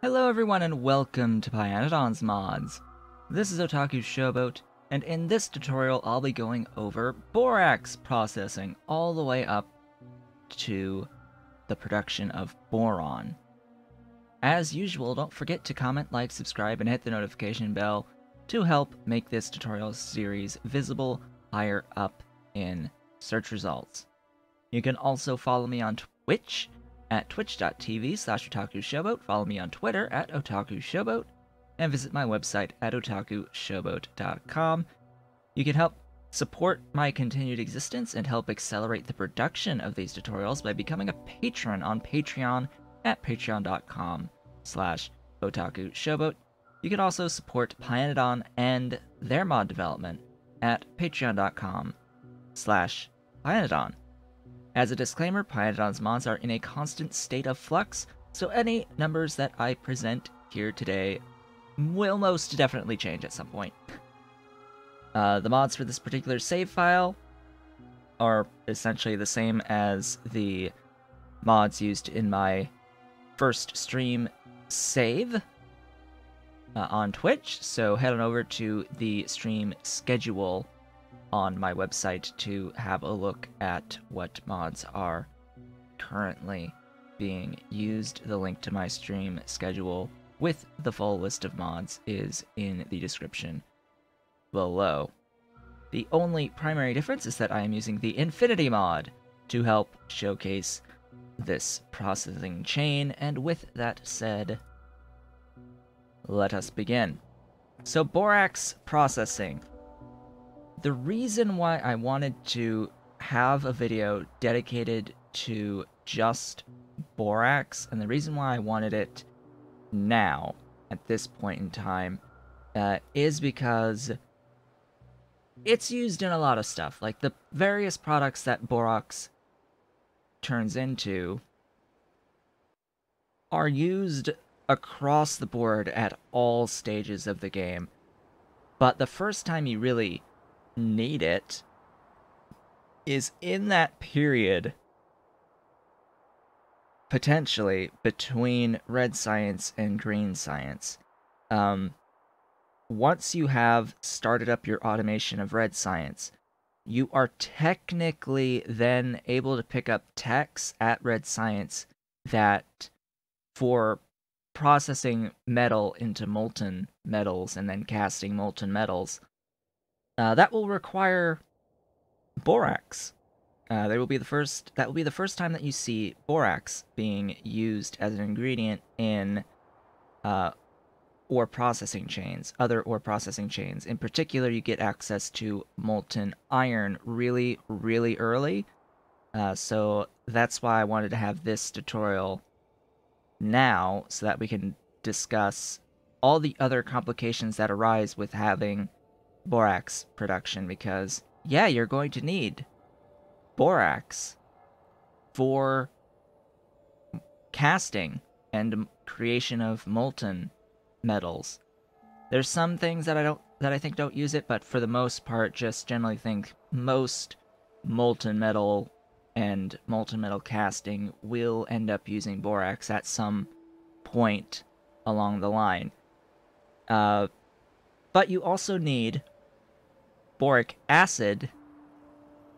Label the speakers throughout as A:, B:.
A: Hello everyone and welcome to Pyanodon's Mods. This is Otaku Showboat, and in this tutorial I'll be going over borax processing all the way up to the production of boron. As usual, don't forget to comment, like, subscribe, and hit the notification bell to help make this tutorial series visible higher up in search results. You can also follow me on Twitch at twitch.tv/otakushowboat, follow me on Twitter at otakushowboat, and visit my website at otakushowboat.com. You can help support my continued existence and help accelerate the production of these tutorials by becoming a patron on Patreon at patreon.com/otakushowboat. You can also support Pyanodon and their mod development at patreon.com/Pyanodon. As a disclaimer, Pyanodon's mods are in a constant state of flux, so any numbers that I present here today will most definitely change at some point. The mods for this particular save file are essentially the same as the mods used in my first stream save on Twitch, so head on over to the stream schedule on my website to have a look at what mods are currently being used. The link to my stream schedule with the full list of mods is in the description below. The only primary difference is that I am using the Infinity mod to help showcase this processing chain, and with that said, let us begin. So borax processing. The reason why I wanted to have a video dedicated to just borax, and the reason why I wanted it now, at this point in time, is because it's used in a lot of stuff. Like, the various products that borax turns into are used across the board at all stages of the game. But the first time you really need it is in that period, potentially, between red science and green science. Once you have started up your automation of red science, you are technically then able to pick up techs at red science that, for processing metal into molten metals and then casting molten metals, that will require borax. That will be the first time that you see borax being used as an ingredient in ore processing chains, other ore processing chains. In particular, you get access to molten iron really, really early. So that's why I wanted to have this tutorial now, so that we can discuss all the other complications that arise with having borax production, because, yeah, you're going to need borax for casting and creation of molten metals. There's some things that I think don't use it, but for the most part, just generally think most molten metal and molten metal casting will end up using borax at some point along the line. But you also need boric acid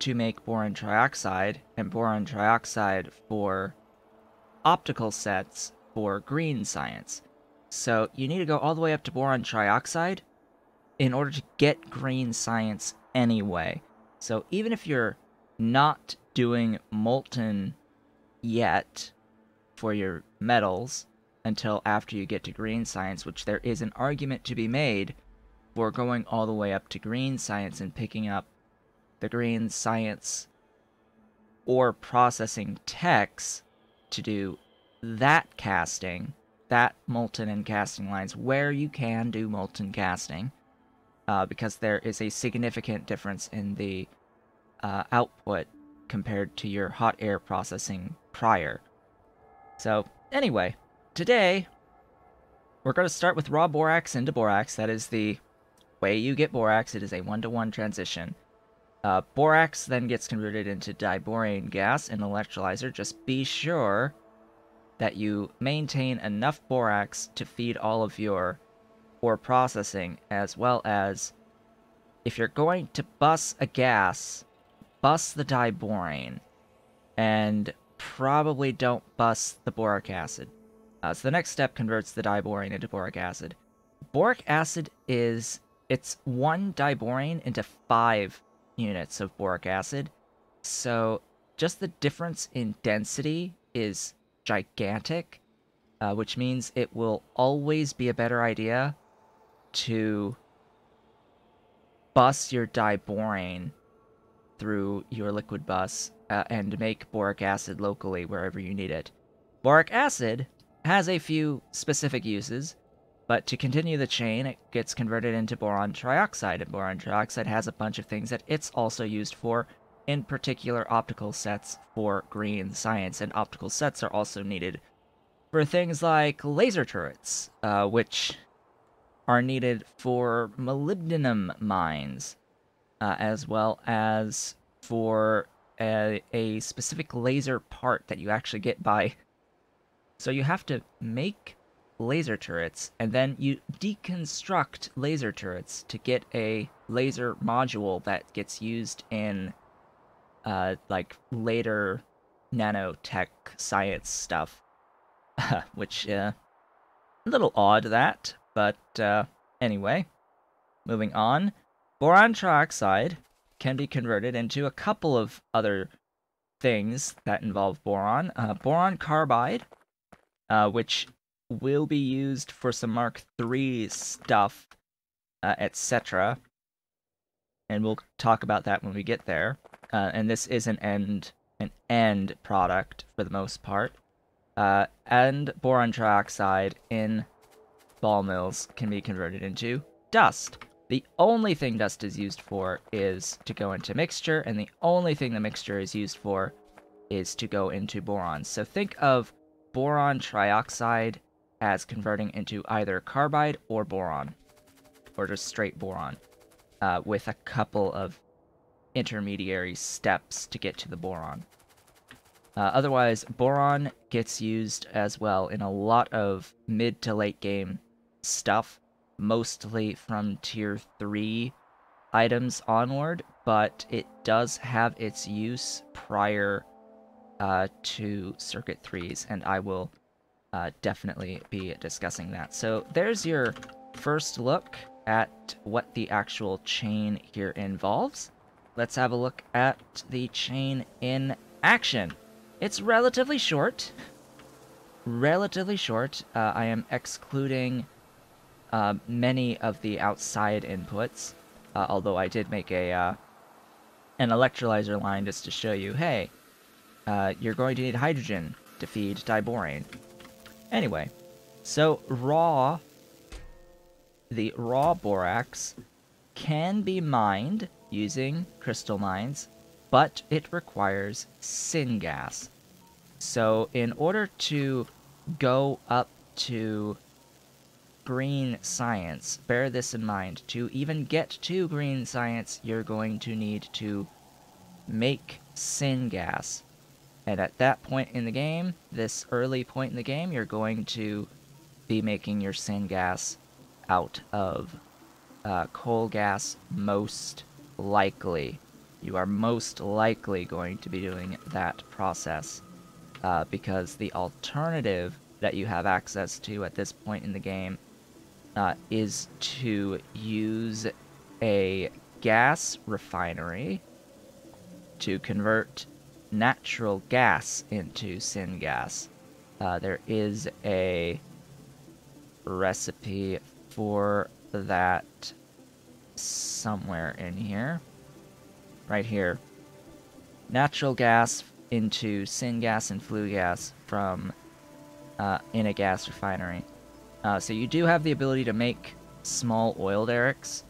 A: to make boron trioxide, and boron trioxide for optical sets for green science. So you need to go all the way up to boron trioxide in order to get green science anyway. So even if you're not doing molten yet for your metals until after you get to green science, which there is an argument to be made for going all the way up to green science and picking up the green science or processing techs to do that casting, that molten and casting lines, where you can do molten casting, because there is a significant difference in the output compared to your hot air processing prior. So anyway, today we're going to start with raw borax into borax. That is the way you get borax. It is a 1-to-1 transition. Borax then gets converted into diborane gas in an electrolyzer. Just be sure that you maintain enough borax to feed all of your ore processing, as well as if you're going to bus a gas, bus the diborane, and probably don't bus the boric acid. So the next step converts the diborane into boric acid. Boric acid it's 1 diborane into 5 units of boric acid, so just the difference in density is gigantic, which means it will always be a better idea to bus your diborane through your liquid bus and make boric acid locally wherever you need it. Boric acid has a few specific uses, but to continue the chain, it gets converted into boron trioxide, and boron trioxide has a bunch of things that it's also used for, in particular optical sets for green science, and optical sets are also needed for things like laser turrets, which are needed for molybdenum mines, as well as for a specific laser part that you actually get by... So you have to make laser turrets, and then you deconstruct laser turrets to get a laser module that gets used in, like, later nanotech science stuff. Which, a little odd, that, but, anyway. Moving on. Boron trioxide can be converted into a couple of other things that involve boron. Boron carbide, which will be used for some Mark III stuff, etc. And we'll talk about that when we get there. And this is an end product for the most part. And boron trioxide in ball mills can be converted into dust. The only thing dust is used for is to go into mixture, and the only thing the mixture is used for is to go into boron. So think of boron trioxide as converting into either carbide or boron, or just straight boron, with a couple of intermediary steps to get to the boron. Otherwise, boron gets used as well in a lot of mid to late game stuff, mostly from tier 3 items onward, but it does have its use prior to Circuit 3s, and I will definitely be discussing that. So there's your first look at what the actual chain here involves. Let's have a look at the chain in action. It's relatively short. I am excluding many of the outside inputs, although I did make an electrolyzer line just to show you, hey, you're going to need hydrogen to feed diborane. Anyway, so the raw borax can be mined using crystal mines, but it requires syngas. So in order to go up to green science, bear this in mind, to even get to green science, you're going to need to make syngas. And at that point in the game, this early point in the game, you're going to be making your syngas out of coal gas, most likely. You are most likely going to be doing that process, because the alternative that you have access to at this point in the game is to use a gas refinery to convert natural gas into syngas. There is a recipe for that somewhere in here. Right here. Natural gas into syngas and flue gas from in a gas refinery. So you do have the ability to make small oil derricks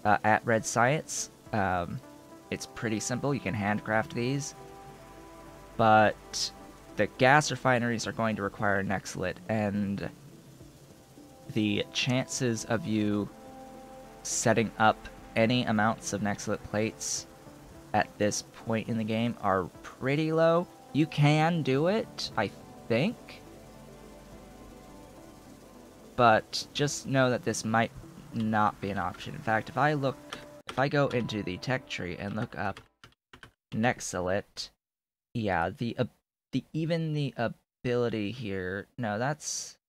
A: at Red Science. It's pretty simple. You can handcraft these. But the gas refineries are going to require Nextlit, and the chances of you setting up any amounts of Nextlit plates at this point in the game are pretty low. You can do it, I think, but just know that this might not be an option. In fact, if I go into the tech tree and look up Nexalit, yeah, even the ability here, no, that's...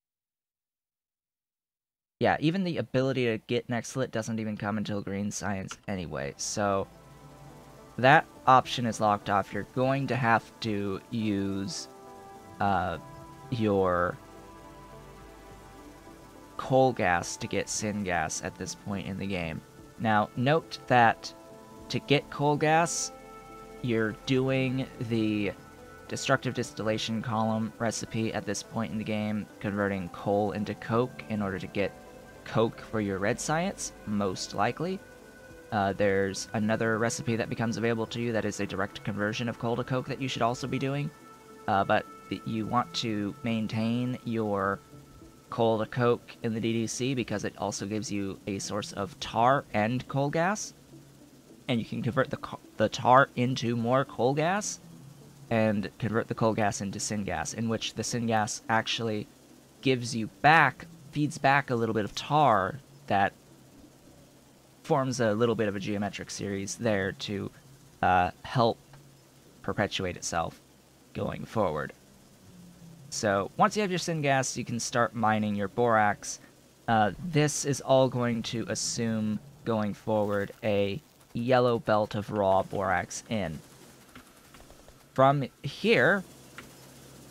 A: Yeah, even the ability to get Nexalit doesn't even come until Green Science anyway, so that option is locked off. You're going to have to use your coal gas to get syngas at this point in the game. Now, note that to get coal gas, you're doing the destructive distillation column recipe at this point in the game, converting coal into coke in order to get coke for your red science, most likely. There's another recipe that becomes available to you that is a direct conversion of coal to coke that you should also be doing, but you want to maintain your coal to coke in the DDC because it also gives you a source of tar and coal gas, and you can convert the tar into more coal gas and convert the coal gas into syngas, in which the syngas actually feeds back a little bit of tar that forms a little bit of a geometric series there to help perpetuate itself going forward. So once you have your syngas, you can start mining your borax. This is all going to assume, going forward, a yellow belt of raw borax in. From here,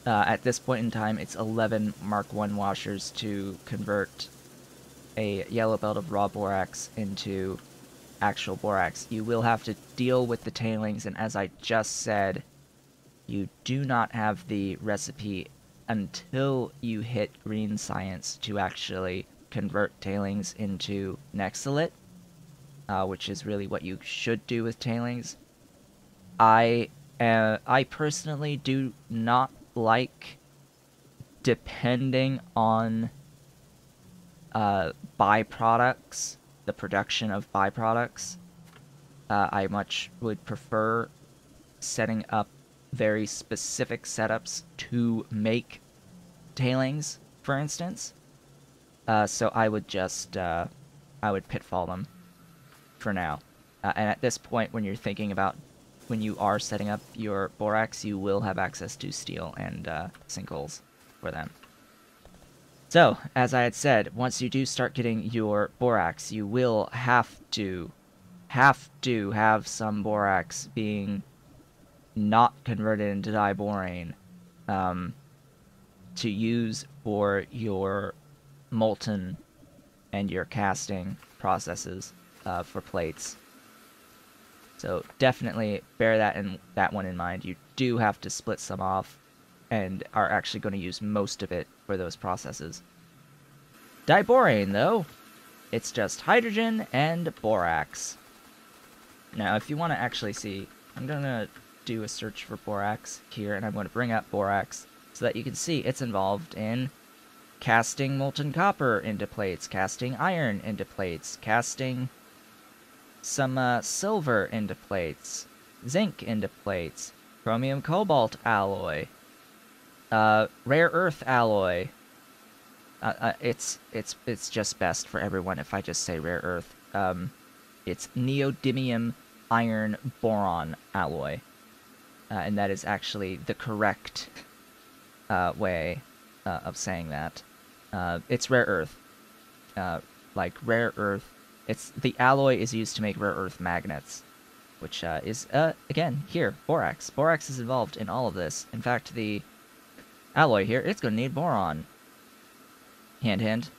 A: at this point in time, it's 11 Mark 1 washers to convert a yellow belt of raw borax into actual borax. You will have to deal with the tailings, and as I just said, you do not have the recipe until you hit Green Science to actually convert tailings into Nexalit, which is really what you should do with tailings. I personally do not like depending on byproducts, the production of byproducts. I much would prefer setting up very specific setups to make tailings, for instance. So I would just, I would pitfall them for now. And at this point, when you are setting up your borax, you will have access to steel and sinkholes for them. So, as I had said, once you do start getting your borax, you will have to have some borax being not converted into diborane to use for your molten and your casting processes for plates. So definitely bear that one in mind. You do have to split some off and are actually going to use most of it for those processes. Diborane, though, it's just hydrogen and borax. Now, if you want to actually see, I'm going to do a search for borax here, and I'm going to bring up borax so that you can see it's involved in casting molten copper into plates, casting iron into plates, casting some silver into plates, zinc into plates, chromium cobalt alloy, rare earth alloy. It's just best for everyone if I just say rare earth. It's neodymium iron boron alloy, and that is actually the correct way of saying that. It's rare earth, like rare earth. The alloy is used to make rare earth magnets, which is again here borax. Borax is involved in all of this. In fact, the alloy here, it's going to need boron. Hint.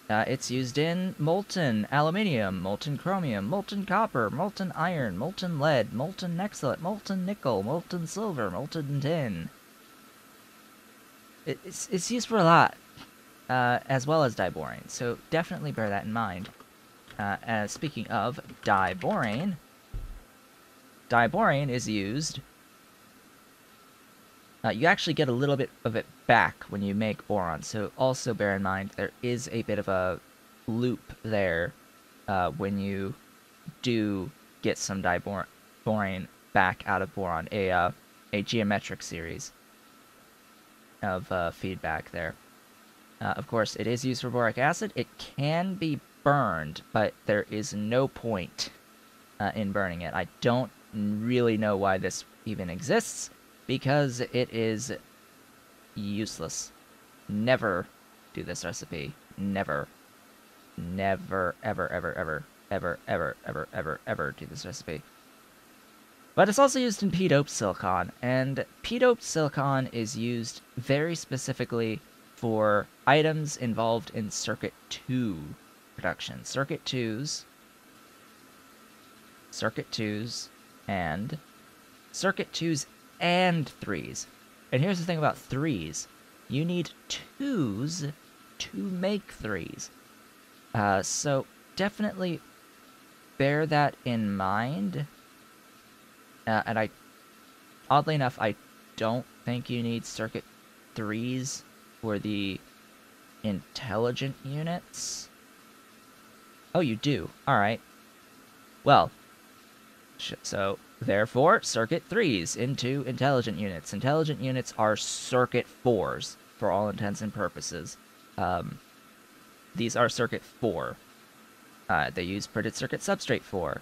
A: It's used in molten aluminium, molten chromium, molten copper, molten iron, molten lead, molten nexalit, molten nickel, molten silver, molten tin. It's used for a lot, as well as diborane, so definitely bear that in mind. As speaking of diborane is used... you actually get a little bit of it back when you make boron, so also bear in mind there is a bit of a loop there when you do get some diborane back out of boron, a geometric series of feedback there. Of course, it is used for boric acid. It can be burned, but there is no point in burning it. I don't really know why this even exists, because it is useless. Never do this recipe. Never. Never, ever, ever, ever, ever, ever, ever, ever, ever do this recipe. But it's also used in p-doped silicon, and p-doped silicon is used very specifically for items involved in Circuit 2 production. Circuit 2s, and Circuit 2s and 3s. And here's the thing about 3s. You need 2s to make 3s. So definitely bear that in mind. And oddly enough, I don't think you need Circuit 3s for the intelligent units. Oh, you do. Alright. Well, so therefore, Circuit 3s into intelligent units. Intelligent units are Circuit 4s, for all intents and purposes. These are Circuit 4. They use printed circuit substrate 4.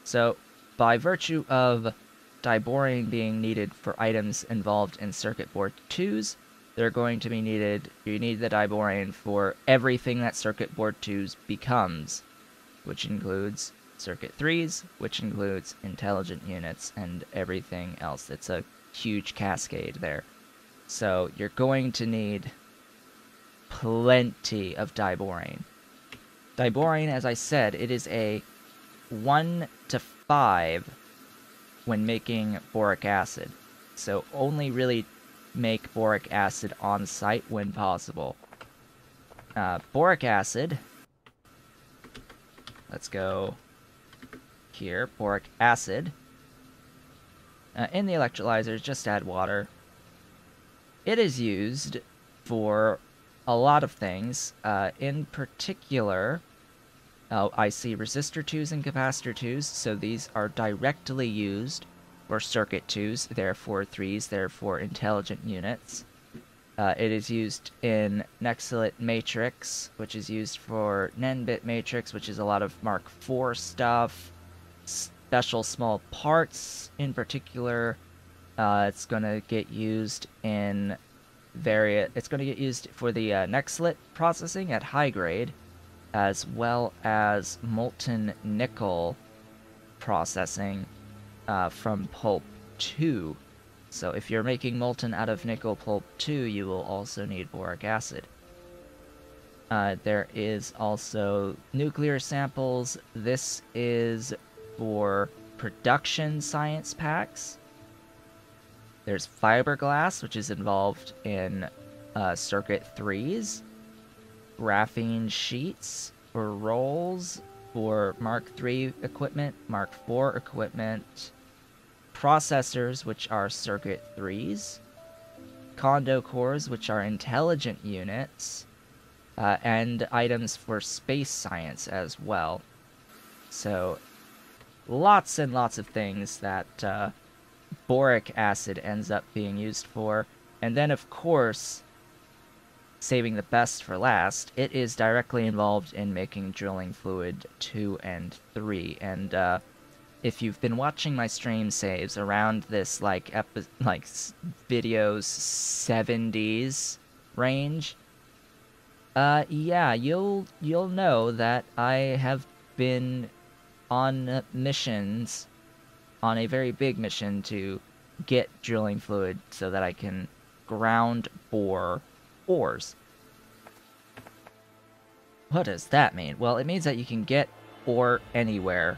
A: So, by virtue of diborane being needed for items involved in circuit board 2s, they're going to be needed. You need the diborane for everything that circuit board 2s becomes, which includes circuit 3s, which includes intelligent units, and everything else. It's a huge cascade there. So you're going to need plenty of diborane. Diborane, as I said, it is a 1 to 5 when making boric acid. So only really make boric acid on site when possible. Boric acid. Let's go here. Boric acid. In the electrolyzers, just add water. It is used for a lot of things. In particular, I see resistor 2s and capacitor 2s, so these are directly used for circuit 2s, therefore 3s, therefore intelligent units. It is used in Nexalit matrix, which is used for Nenbit matrix, which is a lot of Mark IV stuff. Special small parts, in particular, it's going to get used in it's going to get used for the Nexalit processing at high grade, as well as molten nickel processing from pulp 2. So if you're making molten out of nickel pulp 2, you will also need boric acid. There is also nuclear samples. This is for production science packs. There's fiberglass, which is involved in circuit 3s. Graphene sheets for rolls for Mark III equipment, Mark IV equipment. Processors, which are circuit 3s. Condo cores, which are intelligent units. And items for space science as well. So, lots and lots of things that boric acid ends up being used for. And then, of course, saving the best for last, it is directly involved in making drilling fluid 2 and 3. And if you've been watching my stream saves around this videos 70s range, yeah, you'll know that I have been on missions, on a very big mission to get drilling fluid so that I can ground bore ores. What does that mean? Well, it means that you can get ore anywhere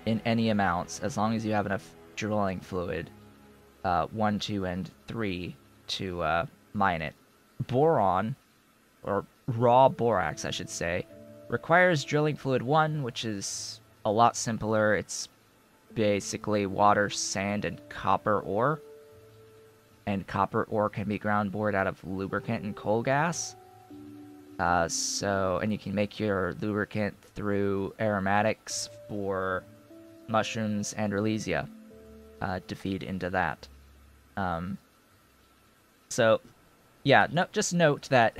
A: in any amounts as long as you have enough drilling fluid, 1, 2, and 3, to mine it. Boron, or raw borax, I should say, requires drilling fluid 1, which is a lot simpler. It's basically water, sand, and copper ore. And copper ore can be ground bored out of lubricant and coal gas. And you can make your lubricant through aromatics for mushrooms and Relesia to feed into that. So, yeah, just note that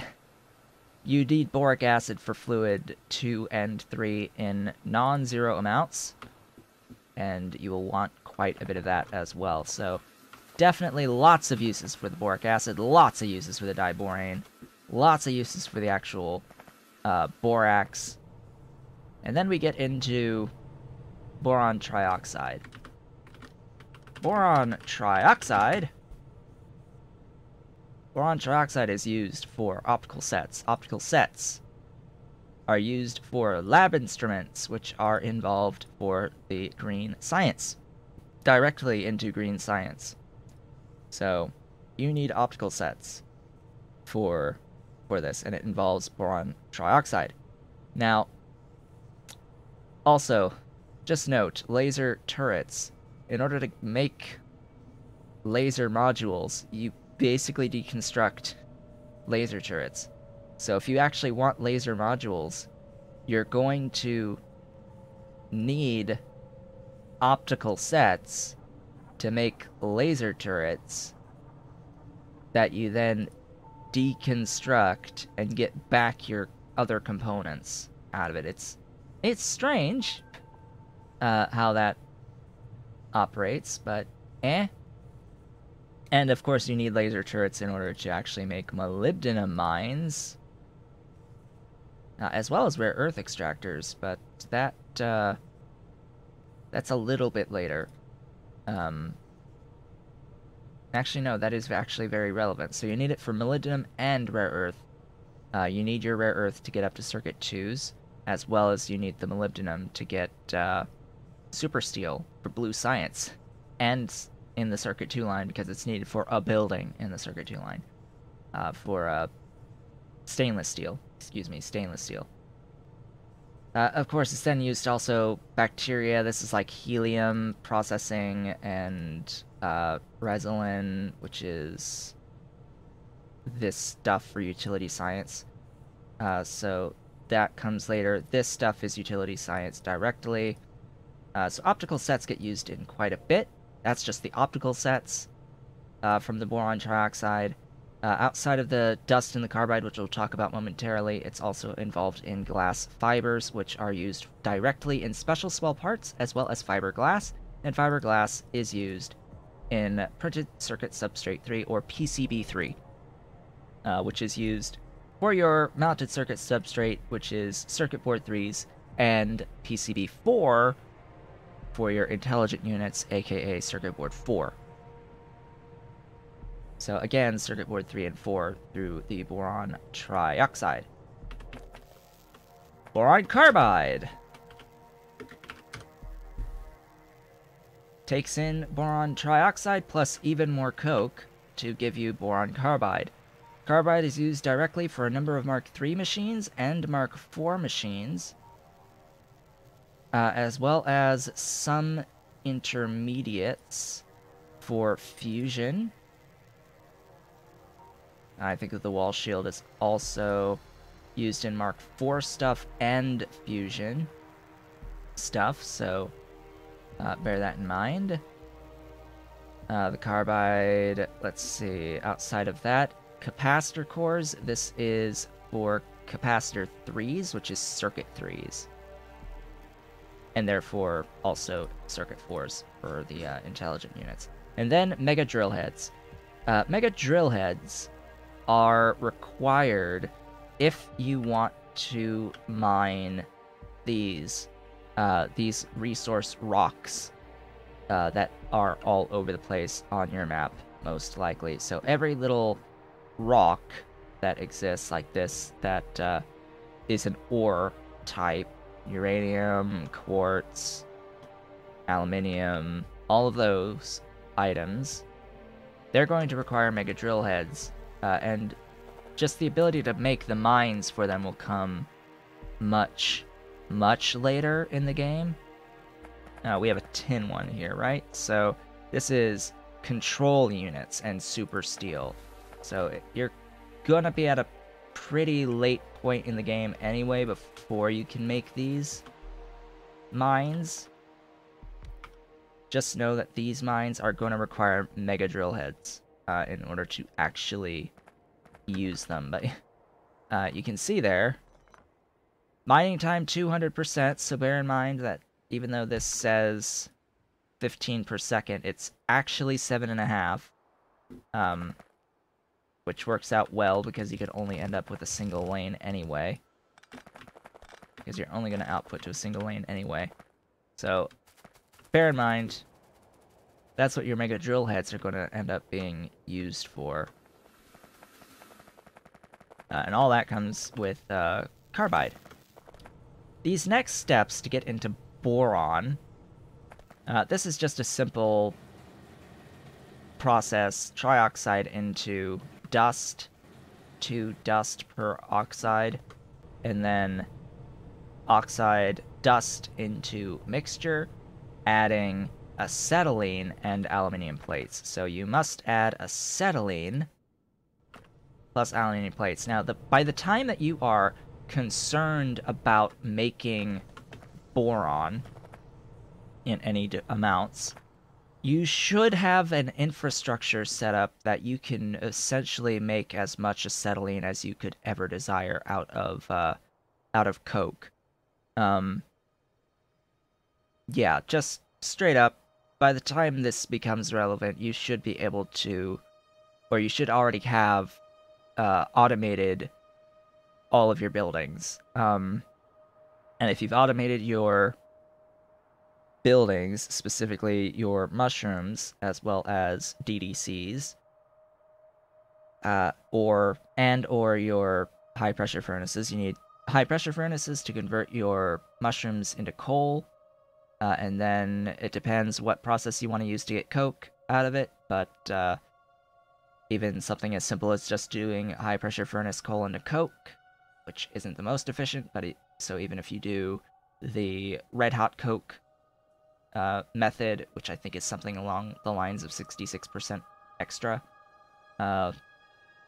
A: You need boric acid for fluid 2 and 3 in non-zero amounts, and you will want quite a bit of that as well. So definitely lots of uses for the boric acid, lots of uses for the diborane, lots of uses for the actual borax. And then we get into boron trioxide. Boron trioxide is used for optical sets. Optical sets are used for lab instruments, which are involved for the green science. Directly into green science. So, you need optical sets for this, and it involves boron trioxide. Now, also, just note, laser turrets. In order to make laser modules, you basically deconstruct laser turrets. So if you actually want laser modules, you're going to need optical sets to make laser turrets that you then deconstruct and get back your other components out of it. It's strange how that operates, but eh. And of course you need laser turrets in order to actually make molybdenum mines, as well as rare earth extractors, but that's a little bit later. Actually, no, that is actually very relevant. So you need it for molybdenum and rare earth. You need your rare earth to get up to circuit 2s, as well as you need the molybdenum to get super steel for blue science, and in the circuit 2 line because it's needed for a building in the circuit 2 line, for stainless steel. Of course, it's then used also bacteria. This is like helium processing and resin, which is this stuff for utility science. So that comes later. This stuff is utility science directly. So optical sets get used in quite a bit. That's just the optical sets from the boron trioxide. Outside of the dust in the carbide, which we'll talk about momentarily, it's also involved in glass fibers, which are used directly in special small parts, as well as fiberglass. And fiberglass is used in printed circuit substrate 3, or PCB3, which is used for your mounted circuit substrate, which is circuit board 3s, and PCB4 for your intelligent units, aka circuit board 4. So again, circuit board 3 and 4 through the boron trioxide. Boron carbide takes in boron trioxide plus even more coke to give you boron carbide. Carbide is used directly for a number of Mark III machines and Mark IV machines, as well as some intermediates for fusion. I think that the wall shield is also used in Mark IV stuff and fusion stuff, so bear that in mind. The carbide, let's see, outside of that, capacitor cores, this is for capacitor 3s, which is circuit 3s. And therefore also circuit 4s for the intelligent units. And then mega drill heads. Mega drill heads are required if you want to mine these resource rocks that are all over the place on your map, most likely. So every little rock that exists like this that is an ore type, uranium, quartz, aluminium, all of those items, they're going to require mega drill heads. And just the ability to make the mines for them will come much, much later in the game. We have a tin one here, right? So this is control units and super steel. So you're gonna be at a pretty late point in the game anyway before you can make these mines. Just know that these mines are going to require mega drill heads in order to actually use them. But you can see there, mining time 200%, so bear in mind that even though this says 15 per second, it's actually 7.5, which works out well because you could only end up with a single lane anyway, because you're only going to output to a single lane anyway. So bear in mind, that's what your mega drill heads are going to end up being used for. And all that comes with carbide. These next steps to get into boron, this is just a simple process, trioxide into dust, 2 dust per oxide, and then oxide dust into mixture, adding acetylene and aluminium plates. So you must add acetylene plus aluminium plates. Now, by the time that you are concerned about making boron in any amounts, you should have an infrastructure set up that you can essentially make as much acetylene as you could ever desire out of coke. Yeah, just straight up, by the time this becomes relevant, you should be able to, or you should already have automated all of your buildings. And if you've automated your buildings, specifically your mushrooms, as well as DDCs, or your high pressure furnaces, you need high pressure furnaces to convert your mushrooms into coal, and then it depends what process you want to use to get coke out of it, but even something as simple as just doing high pressure furnace coal into coke, which isn't the most efficient, but so even if you do the red hot coke method, which I think is something along the lines of 66% extra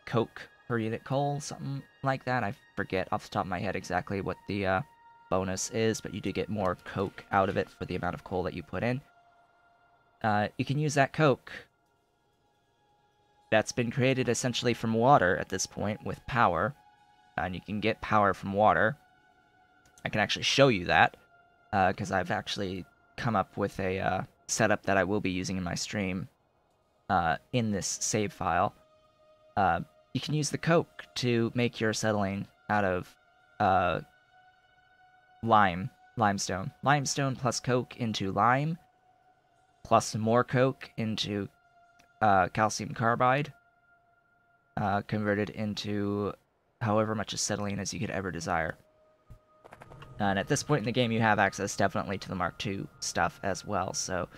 A: coke per unit coal, something like that. I forget off the top of my head exactly what the bonus is, but you do get more coke out of it for the amount of coal that you put in. You can use that coke that's been created essentially from water at this point with power, and you can get power from water. I can actually show you that, because I've actually come up with a setup that I will be using in my stream in this save file. You can use the coke to make your acetylene out of limestone. Limestone plus coke into lime, plus more coke into calcium carbide, converted into however much acetylene as you could ever desire. And at this point in the game, you have access definitely to the Mark II stuff as well, so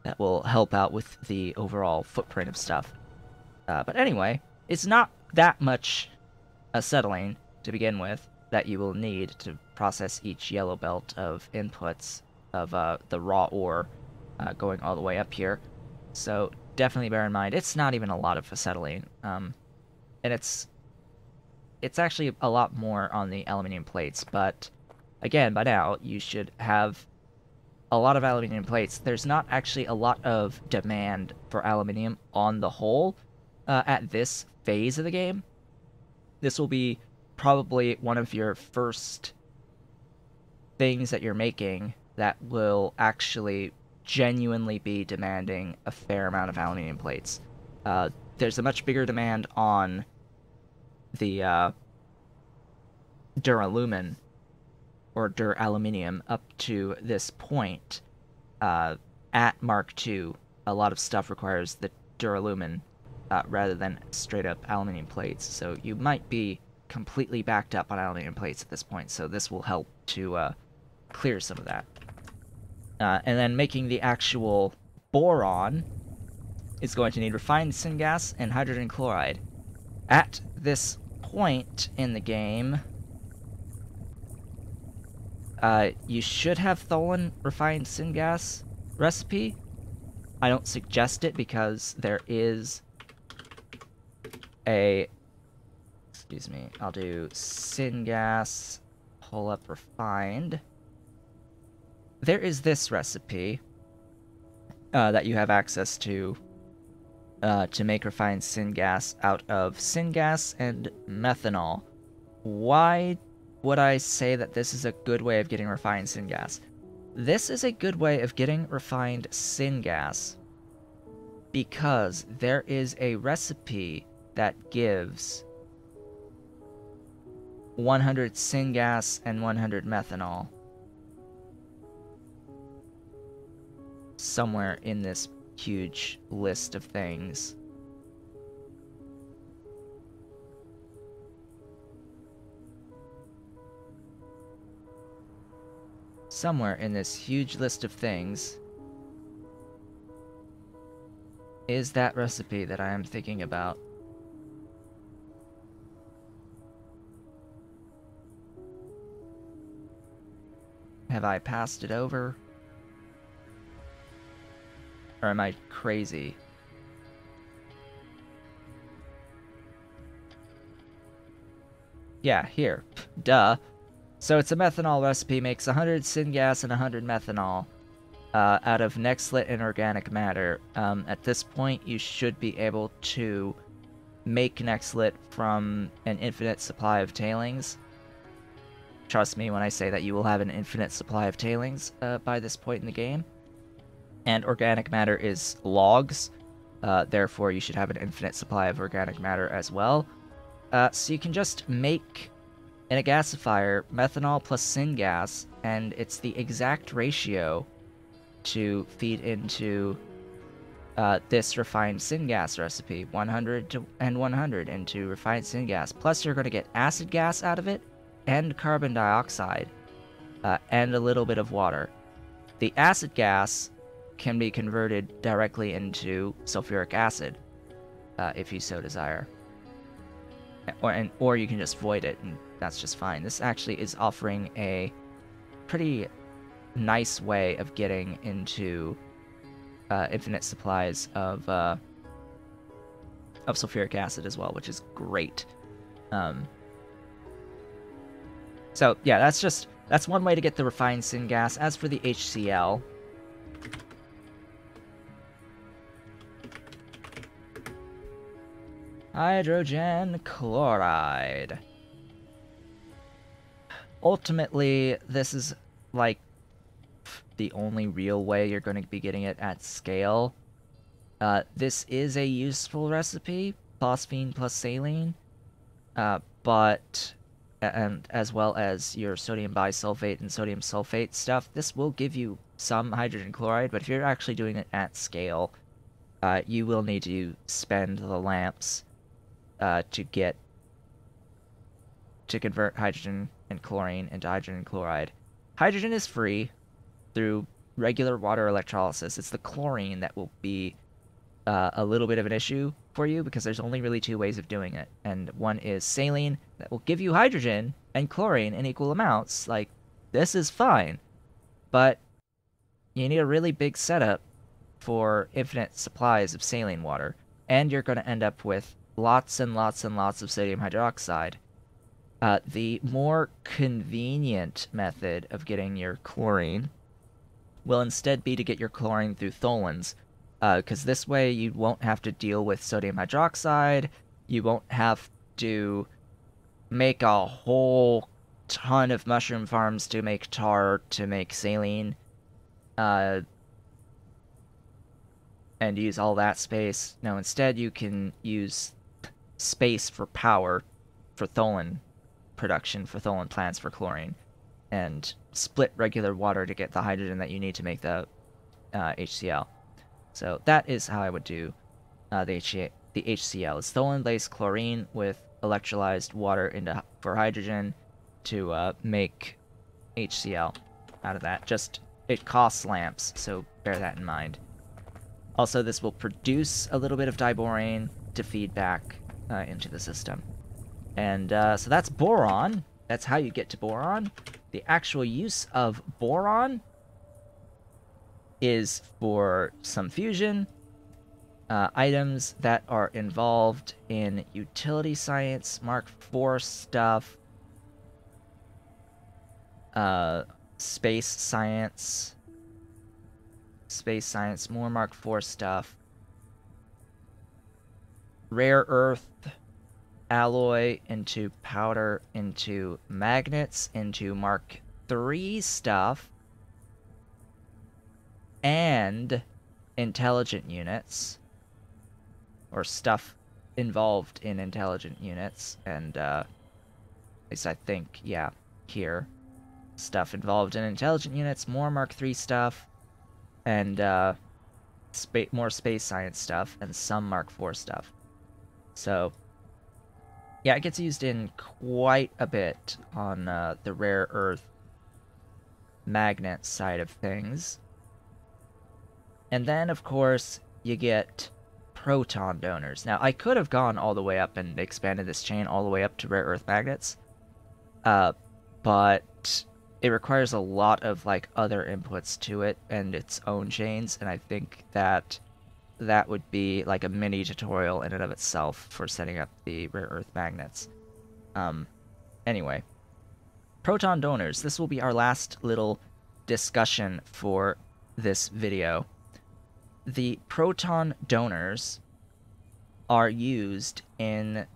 A: that will help out with the overall footprint of stuff. But anyway, it's not that much acetylene to begin with that you will need to process each yellow belt of inputs of the raw ore going all the way up here. So definitely bear in mind, it's not even a lot of acetylene. And it's actually a lot more on the aluminium plates, but again, by now, you should have a lot of aluminium plates. There's not actually a lot of demand for aluminium on the whole at this phase of the game. This will be probably one of your first things that you're making that will actually genuinely be demanding a fair amount of aluminium plates. There's a much bigger demand on the duralumin or duraluminium up to this point. At Mark II, a lot of stuff requires the duralumin rather than straight up aluminium plates, so you might be completely backed up on aluminium plates at this point, so this will help to clear some of that. And then making the actual boron is going to need refined syngas and hydrogen chloride. At this point in the game, you should have Tholen refined syngas recipe. I don't suggest it because there is a... Excuse me, I'll do syngas, pull up refined. There is this recipe that you have access to make refined syngas out of syngas and methanol. why would I say that this is a good way of getting refined syngas? This is a good way of getting refined syngas because there is a recipe that gives 100 syngas and 100 methanol somewhere in this huge list of things. Somewhere in this huge list of things is that recipe that I am thinking about. Have I passed it over? Or am I crazy? Yeah, here. Duh. So it's a methanol recipe, makes 100 syngas and 100 methanol out of Nextlit and organic matter. At this point, you should be able to make Nextlit from an infinite supply of tailings. Trust me when I say that you will have an infinite supply of tailings by this point in the game. And organic matter is logs, therefore you should have an infinite supply of organic matter as well. So you can just make, in a gasifier, methanol plus syngas, and it's the exact ratio to feed into this refined syngas recipe, 100 and 100 into refined syngas. Plus you're going to get acid gas out of it, and carbon dioxide, and a little bit of water. The acid gas can be converted directly into sulfuric acid, if you so desire. Or you can just void it, and that's just fine. This actually is offering a pretty nice way of getting into infinite supplies of sulfuric acid as well, which is great. So yeah, that's one way to get the refined syngas. As for the HCl, hydrogen chloride. Ultimately, this is like the only real way you're going to be getting it at scale. This is a useful recipe, phosphine plus saline, but and as well as your sodium bisulfate and sodium sulfate stuff, this will give you some hydrogen chloride, but if you're actually doing it at scale, you will need to spend the lamps to convert hydrogen and chlorine into hydrogen chloride. Hydrogen is free through regular water electrolysis. It's the chlorine that will be a little bit of an issue for you because there's only really two ways of doing it. And one is saline that will give you hydrogen and chlorine in equal amounts. Like, this is fine. But you need a really big setup for infinite supplies of saline water. And you're going to end up with lots and lots and lots of sodium hydroxide. The more convenient method of getting your chlorine will instead be to get your chlorine through tholins, because this way you won't have to deal with sodium hydroxide, you won't have to make a whole ton of mushroom farms to make tar, to make saline, and use all that space. No, instead you can use space for power for tholin production, for tholin plants for chlorine, and split regular water to get the hydrogen that you need to make the HCl. So that is how I would do the HCl. It's tholin-based chlorine with electrolyzed water for hydrogen to make HCl out of that. Just, it costs lamps, so bear that in mind. Also, this will produce a little bit of diborane to feed back into the system. And so that's boron. That's how you get to boron. The actual use of boron is for some fusion, items that are involved in utility science, Mark IV stuff, space science, more Mark IV stuff, rare earth, alloy, into powder, into magnets, into Mark III stuff, and intelligent units, or stuff involved in intelligent units, and at least I think, yeah, here. Stuff involved in intelligent units, more Mark III stuff, and more space science stuff, and some Mark IV stuff. So, yeah, it gets used in quite a bit on the rare earth magnet side of things. And then, of course, you get proton donors. Now, I could have gone all the way up and expanded this chain all the way up to rare earth magnets, but it requires a lot of like other inputs to it and its own chains, and I think that that would be like a mini tutorial in and of itself for setting up the rare earth magnets. Anyway, proton donors. This will be our last little discussion for this video. The proton donors are used in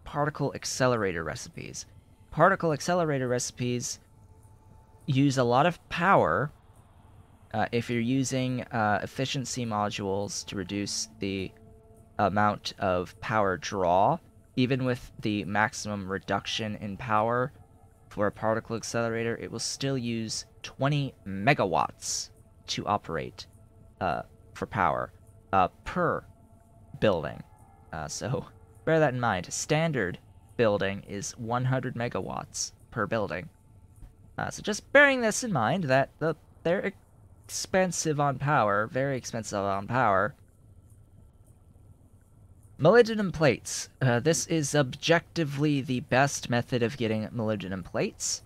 A: particle accelerator recipes. Particle accelerator recipes use a lot of power if you're using efficiency modules to reduce the amount of power draw. Even with the maximum reduction in power for a particle accelerator, it will still use 20 megawatts to operate for power per building. So bear that in mind. Standard building is 100 megawatts per building. So just bearing this in mind, that they're expensive on power, very expensive on power. Molybdenum plates. This is objectively the best method of getting molybdenum plates.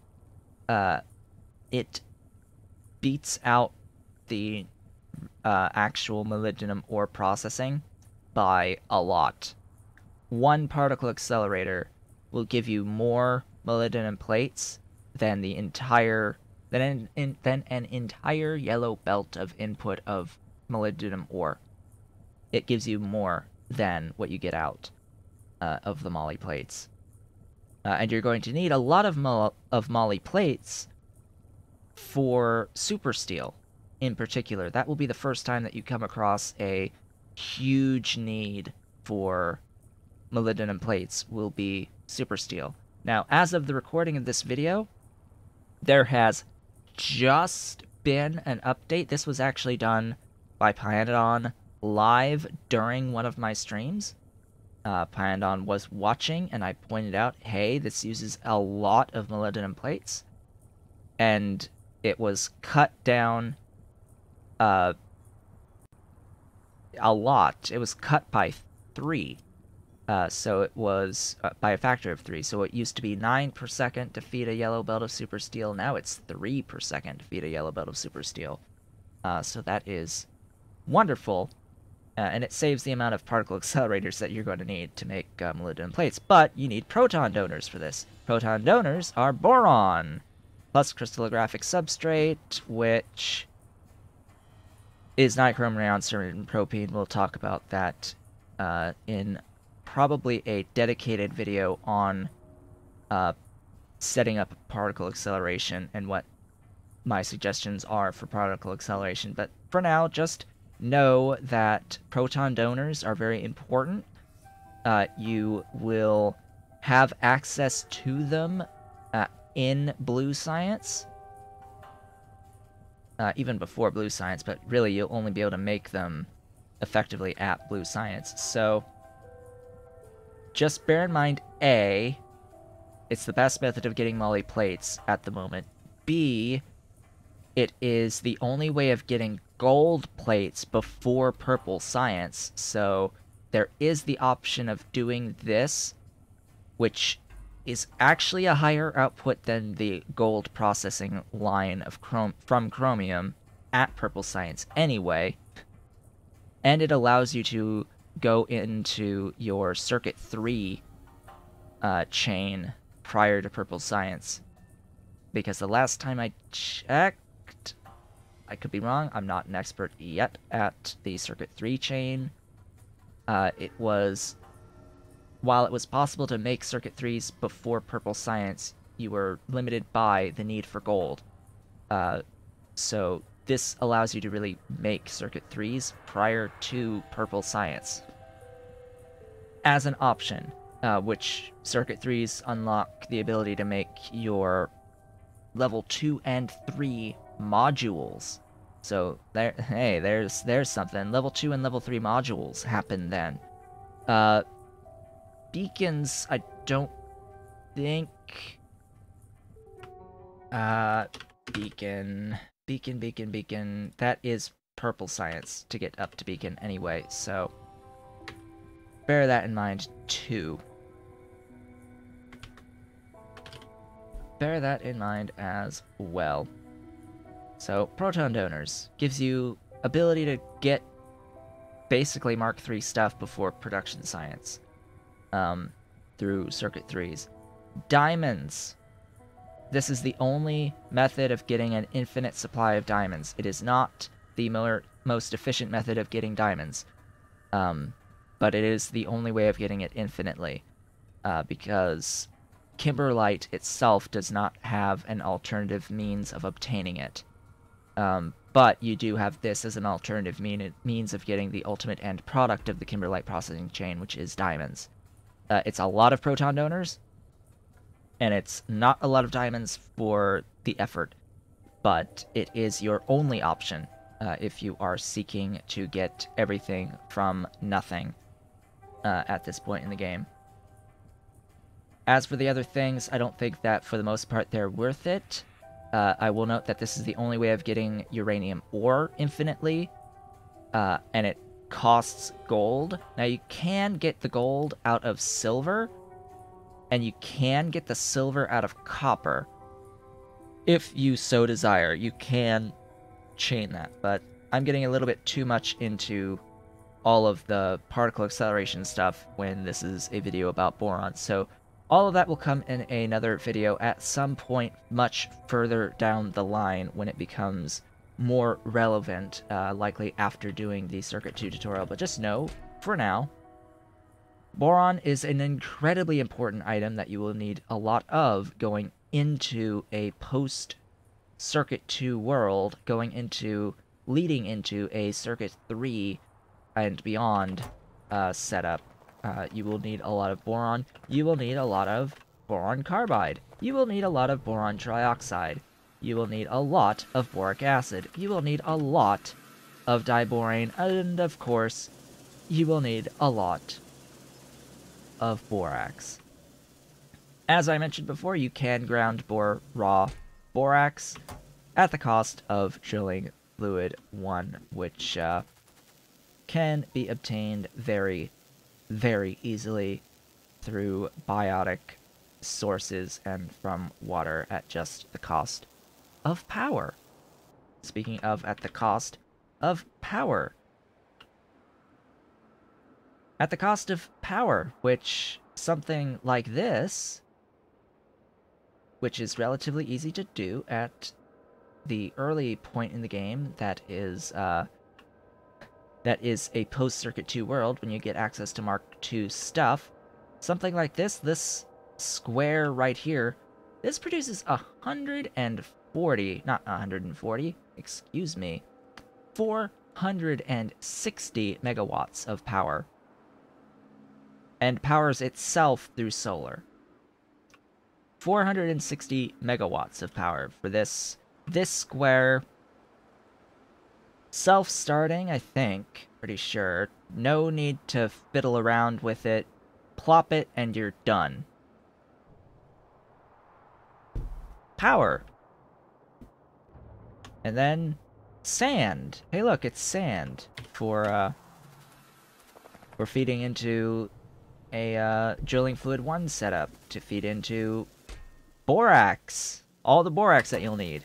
A: It beats out the actual molybdenum ore processing by a lot. One particle accelerator will give you more molybdenum plates than the entire than an entire yellow belt of input of molybdenum ore. It gives you more than what you get out of the moly plates, and you're going to need a lot of moly plates for super steel in particular. That will be the first time that you come across a huge need for molybdenum plates, will be super steel. Now, as of the recording of this video, there has just been an update. This was actually done by Pyandon live during one of my streams. Pyandon was watching, and I pointed out, hey, this uses a lot of molybdenum plates. And it was cut down a lot. It was cut by 3. So it was by a factor of 3. So it used to be 9 per second to feed a yellow belt of super steel. Now it's 3 per second to feed a yellow belt of super steel. So that is wonderful. And it saves the amount of particle accelerators that you're going to need to make molybdenum plates. But you need proton donors for this. Proton donors are boron plus crystallographic substrate, which is nichrome, rayon, cerium, and propene. We'll talk about that in probably a dedicated video on setting up particle acceleration and what my suggestions are for particle acceleration. But for now, just know that proton donors are very important. You will have access to them in Blue Science, even before Blue Science, but really you'll only be able to make them effectively at Blue Science. So just bear in mind, A, it's the best method of getting moly plates at the moment. B, it is the only way of getting gold plates before Purple Science, so there is the option of doing this, which is actually a higher output than the gold processing line of from Chromium at Purple Science anyway, and it allows you to go into your Circuit 3 chain prior to Purple Science, because the last time I checked, I could be wrong, I'm not an expert yet at the Circuit 3 chain, it was while it was possible to make Circuit 3s before Purple Science, you were limited by the need for gold. So this allows you to really make Circuit 3s prior to Purple Science as an option, which Circuit 3s unlock the ability to make your level 2 and 3 modules. So there's something. Level 2 and level 3 modules happen then. Beacons, I don't think... Beacon. That is Purple Science to get up to Beacon anyway, so... bear that in mind, too. Bear that in mind as well. So, Proton Donors gives you ability to get basically Mark III stuff before Production Science through Circuit 3s. Diamonds. This is the only method of getting an infinite supply of diamonds. It is not the most efficient method of getting diamonds, but it is the only way of getting it infinitely, because Kimberlite itself does not have an alternative means of obtaining it. But you do have this as an alternative means of getting the ultimate end product of the Kimberlite processing chain, which is diamonds. It's a lot of Proton Donors, and it's not a lot of diamonds for the effort, but it is your only option if you are seeking to get everything from nothing at this point in the game. As for the other things, I don't think that for the most part they're worth it. I will note that this is the only way of getting uranium ore infinitely, and it costs gold. Now, you can get the gold out of silver, and you can get the silver out of copper. If you so desire, you can chain that, but I'm getting a little bit too much into all of the particle acceleration stuff when this is a video about boron, so all of that will come in another video at some point much further down the line when it becomes more relevant, likely after doing the Circuit 2 tutorial. But just know, for now, boron is an incredibly important item that you will need a lot of going into a post-Circuit 2 world, leading into a Circuit 3 and beyond setup. You will need a lot of boron. You will need a lot of boron carbide. You will need a lot of boron trioxide. You will need a lot of boric acid. You will need a lot of diborane. And, of course, you will need a lot of borax. As I mentioned before, you can ground raw borax at the cost of drilling fluid 1, which can be obtained very easily through biotic sources and from water at just the cost of power. Speaking of at the cost of power. At the cost of power, which something like this, which is relatively easy to do at the early point in the game, that is a post-Circuit 2 world when you get access to Mark II stuff. Something like this square right here, this produces 460 megawatts of power. And powers itself through solar. 460 megawatts of power for this square. Self-starting, I think. Pretty sure. No need to fiddle around with it. Plop it, and you're done. Power. And then sand. Hey, look, it's sand for feeding into a drilling fluid 1 setup to feed into borax. All the borax that you'll need.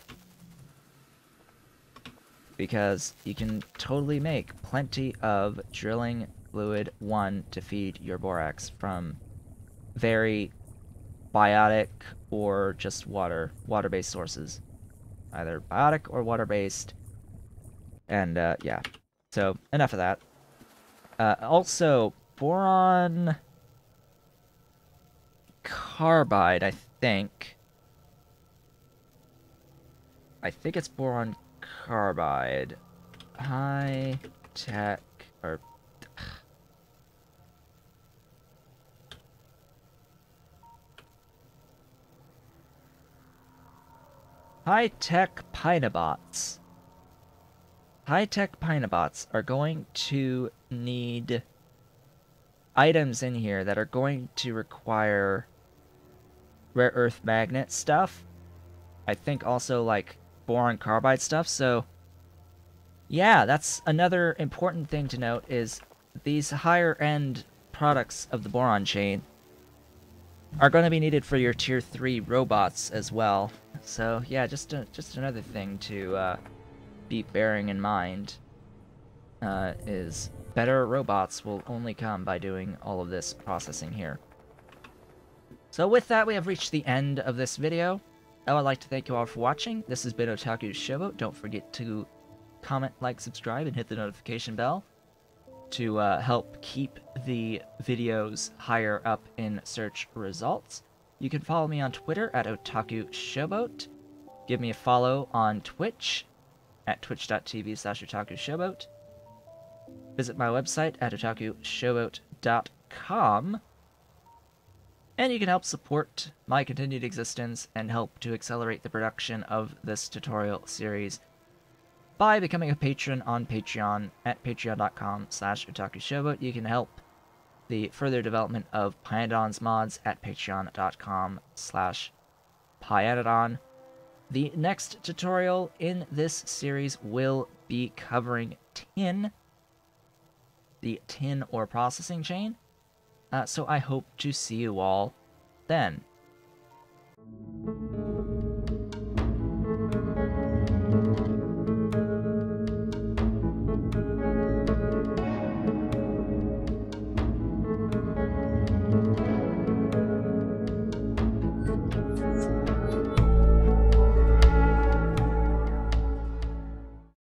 A: Because you can totally make plenty of drilling fluid 1 to feed your borax from very biotic or just water-based sources. Either biotic or water-based. And, yeah. So, enough of that. Also, boron carbide, I think. I think it's boron carbide. High tech, or... High-tech Pinabots. High-tech Pinabots are going to need items in here that are going to require rare earth magnet stuff. I think also, like, boron carbide stuff, so... Yeah, that's another important thing to note, is these higher-end products of the boron chain are going to be needed for your tier 3 robots as well. So yeah, just another thing to be bearing in mind is better robots will only come by doing all of this processing here. So with that, we have reached the end of this video. I would like to thank you all for watching. This has been Otaku Showboat. Don't forget to comment, like, subscribe, and hit the notification bell to help keep the videos higher up in search results. You can follow me on Twitter at Otaku Showboat. Give me a follow on Twitch at twitch.tv/Otaku Showboat. Visit my website at otakushowboat.com. And you can help support my continued existence and help to accelerate the production of this tutorial series by becoming a patron on Patreon at patreon.com/OtakuShowboat. You can help the further development of Pyanodon's mods at patreon.com/Pyanodon. The next tutorial in this series will be covering tin, the tin ore processing chain. So I hope to see you all then.